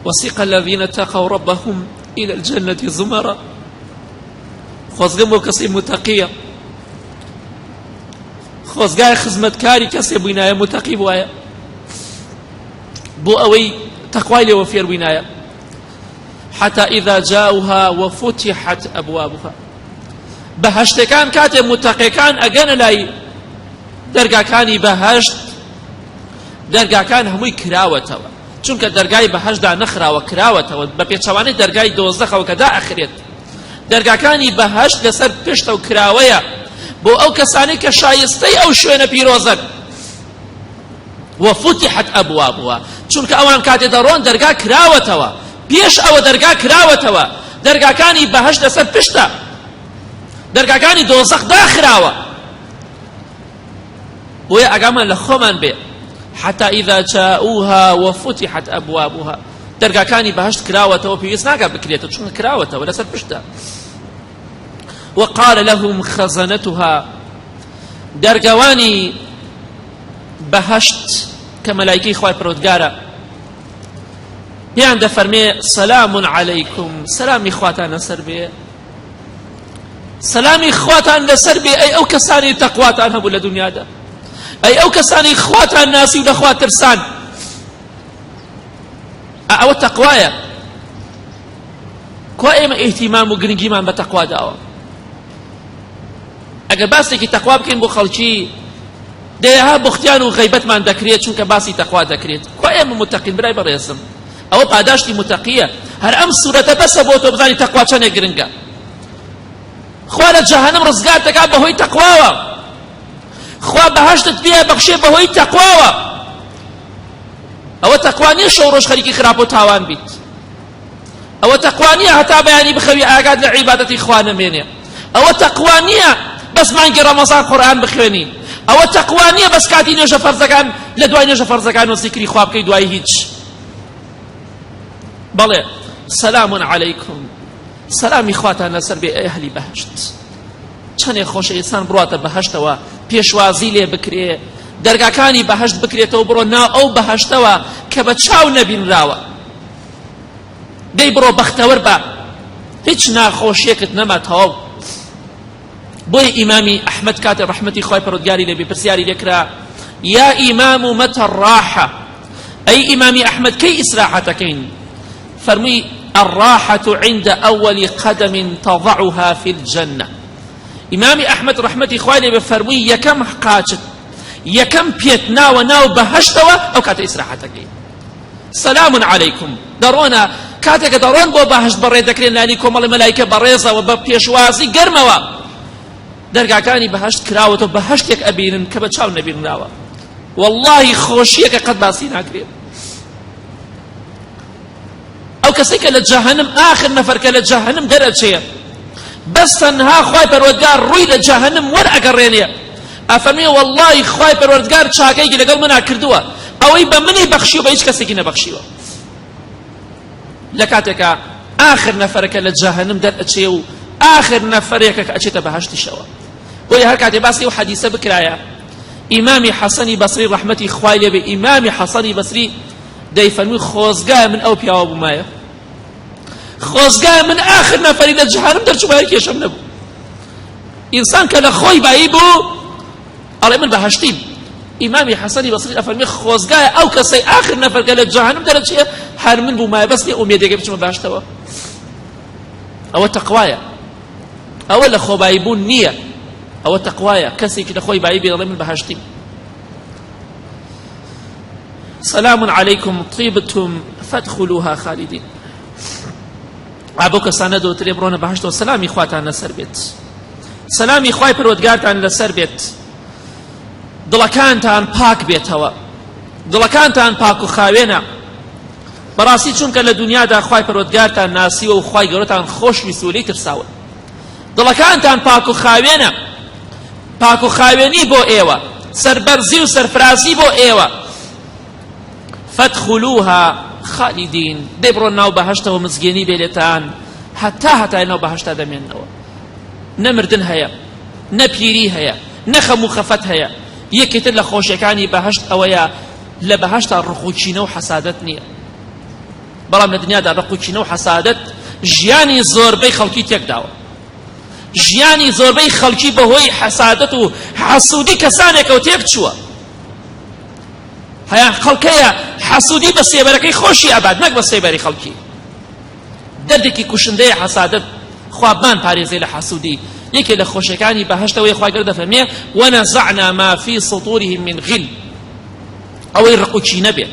وسيق الذين اتقوا ربهم إلى الجنة زمرا خۆزگەم بۆ کەسی متەقیە خۆزگای خزمەتکاری کەسێ بووینایە متەقی بووایە بۆ ئەوەی تەقوای لێوە فێر بووینایە حتى إذا جاءوها وفتحت أبوابها بەهەشتەکان کاتێ متەقیەکان ئەگەنە لای دەرگاکانی بەهەشت دەرگاکان هەمووی کراوەتەوە چونکە دەرگای بەهەشتدا نەخراوە کراوەتەوە بە پێچەوانەی دەرگای دۆزەخەوە کە دائەخرێت دەرگاکانی بەهەشت لەسەر پشتە و کراوەیە بۆ ئەو کەسانەی کە شایستەی ئەو شوێنە پیرۆزن وفتحت أبوابها چونکە ئەوان کاتێ دەڕۆن دەرگا کراوەتەوە پێش ئەوە دەرگا کراوەتەوە دەرگاکانی بەهەشت لەسەر پشتە دەرگاکانی دۆزەخ داخراوە بۆیە ئەگامان لە خۆمان بێ حتى إذا جاءوها وفتحت أبوابها دەرگاکانی بەهەشت کراوەتەوە پێویست ناکات بکرێتەوە چونکە کراوەتەوە لەسەر پشتە وقال لهم خزنتها دەرگاوانی بەهەشت کە مەلایکەی خوای پەروەردگارە پێیان دەفەرمێ سەلام عەلەیکم سەلامی خواتان لەسەر بێ سەلامی خواتان لەسەر بێ ئەی ئەو کەسانی تەقواتان هەبوو لە دنیادا ئەی ئەو کەسانی خواتان ناسی و لە خوا ترسان ئەوە تەقوایە کوا ئێمە ئیهتیمام و گرنگیمان بە تەقوا داوە ئەگەر باسێکی تەقوا بکەین بۆ خەڵکی دەیەها بوختیان و غەیبەتمان دەکرێت چونکە باسی تەقوا دەکرێت کوا ئێمە متەقین برای بەڕێزم ئەوە پاداشتی متەقیە هەر ئەم سوورەتە بەسە بۆ تۆ بزانی تەقوا چەندێک گرنگە خوا لە جەهەنەم ڕزگار دەکات بەهۆی تەقواوە خوا بەهەشتت پێ بەخشێ بەهۆی تەقواوە ئەوە تەقوا نییە شەو ڕۆژ خەریکی خراپ و تاوان بیت ئەوە تەقوا نییە هەتا بەیانی بخەوی ئاگات لە عیبادەتی خوا نەمێنێ ئەوە تەقوا نییە بەس مانگی ڕەمەزان قورئان بخوێنی ئەوە تەقوا نییە بەس کاتی نوێژە فەرزەکان لە دوای نوێژە فەرزەکان و زیکری خوا بکەی دوای هیچ بەڵێ سەلام عەلەیکم سەلامی خواتان لەسەر بێ ئەی ئەهلی بەهەشت چەندێک خۆشە ئینسان بڕاتە بەهەشتەوە پێشوازی لێ بکرێ دەرگاکانی بەهەشت بکرێتەوە بڕۆ ناو ئەو بەهەشتەوە کە بە چاو نەبینراوە دەی بڕۆ بەختەوەر بە هیچ ناخۆشیەکت نەما تەواو بۆی ئیمامی ئەحمەد کاتێ ڕەحمەتی خوای پەروەردگاری لێبێ پرسیاری لێکرا یا ئیمام مەتە الراحە ئەی ئیمامی ئەحمەد کەی ئیسراحەتەکەین فەرمووی الراحة عند أول قدم تضعها في الجنة إمامي أحمد رحمتي خوالي بفرمي يكم قاچت يكم بيتنا وناو بهشتوا أو كات إسراحتك سلام عليكم درونا كاتك درون بو بهشت بريدكرين لانيكم الملائكة بريزة وببيشوازي قرموا درقا كاني بهشت كراوة وبهشتك أبين كبتشاو نبين راوا والله خوشيك قد باسينا كريم أو كسيك لجهنم آخر نفر كلجهنم درجة بس تنها خواي پروردگار روي لجهنم ور أقرينيا أفرمي والله خواي پروردگار چاكي لقل منا كردوا أو يبا مني بخشيو بيش كسيكي نبخشيو لكاتك آخر نفر كلجهنم درجة آخر نفر يكك أجيت بهشت الشوا ويا هالكاتي باسي وحديثة بكرايا إمامي حسني بصري رحمتي خواي لبي إمامي حسني بصري دەی فەرمووی خۆزگایە من ئەو پیاوە بوومایە خۆزگایە من ئاخر نەفەری لە جەهەنەم دەرچوو بە کێشەم نەبوو ئینسان کە لە خۆی بایی بوو ئەڵێ من بەهەشتیم ئیمامی حەسەنی بەسری ئەفەرمێ خۆزگایە ئەو کەسەی ئاخر نەفەر کە لە جەهەنەم دەرەچێ هەر من بوومایە بەس لێ ئومێدێکە بچمە بەهەشتەوە ئەوە تەقوایە ئەوە لە خۆبایی بوون نییە ئەوە تەقوایە کەسێکی لە خۆی بایی بێ دەڵێ من بەهەشتیم سلام عليكم طيبتم فادخلوها خالدين ابو كسانه دو تري برونه بهشت سلامي خواتان لسر بيت سلامي خوای پروردگارتان لسر بيت دڵەکانتان پاک بێتەوە دڵەکانتان پاک و خاوێنە بەڕاستی چونکە لە دنیادا خوای پەروەردگارتان ناسیوە و خوای گەورەتان خۆشویست و لێی ترساوە دڵەکانتان پاک و خاوێنە پاک و خاوێنی بۆ ئێوە سەربەرزی و سەرفرازی بۆ ئێوە فادخلوها خالدين دبرو ناو بهشت ومزگینی بێلێتان هەتا ناو بەهشتا دەمێننەوە نەمردن هەیە نەپیری هەیە نەخەم و خەفەت هەیە یەکێتر لە خۆشیەکانی بەهشت ئەوەیە لە بەهشتا ڕقوچینە و حەسادەت نییە بەڵام لە دنیادا ڕقوکینە و حەسادەت ژیانی زۆربەی خەڵکی تێکداوە. ژیانی زۆربەی خەڵکی بەهۆی حەسادەت و حەسوودی کەسانێکەوە تێک چووە. هەیە خەڵکەیە حەسوودی بە سێبەرەکەی خۆشی ئەبات نەک بە سێبەری خەڵکی. دەردێکی کوشندەیە حەسادەت، خوابمان پارێزەی لە حەسوودی. یەکێ لە خۆشیەکانی بەهەشتەوەی خوا گەورە دەفەرمێ وەنەزەعنا ما فی صدورهم من غل، ئەوەی ڕقوکینە بێ،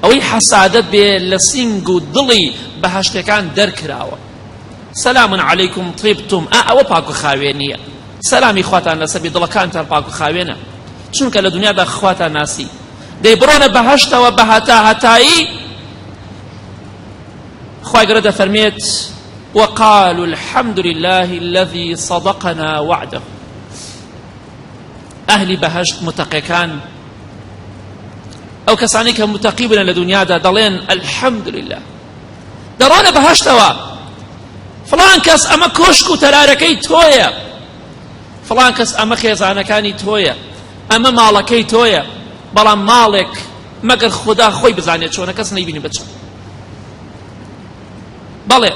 ئەوەی حەسادەت بێ لە سینگ و دڵی بەهەشتەکان دەرکراوە. سلام علیکم طیبتم، ئەوە پاک و خاوێنیە. سەلامی خواتان لەسەر بێ، دڵەکانتان پاک و خاوێنە، چونکە لە دنیادا خواتان ناسی. دەی بڕۆنە بەهەشتەوە بە هەتاهەتایی. خوای گەورە دەفەرمێت وقالوا الحمد لله الذي صدقنا وعده. ئەهلی بەهەشت متەقیەکان، ئەو کەسانی کە متەقی بن لە دنیادا دەڵێن الحمد لله. دەڕۆنە بەهەشتەوە، فڵان کەس ئەمە کۆشک و تەرارەکەی تۆیە، فڵان کەس ئەمە خێزانەکانی تۆیە، ئەمە ماڵەکەی تۆیە، بەڵام ماڵێک مەگەر خوددا خۆی بزانێت چۆنە کەس نەیبینی بچە. بەڵێ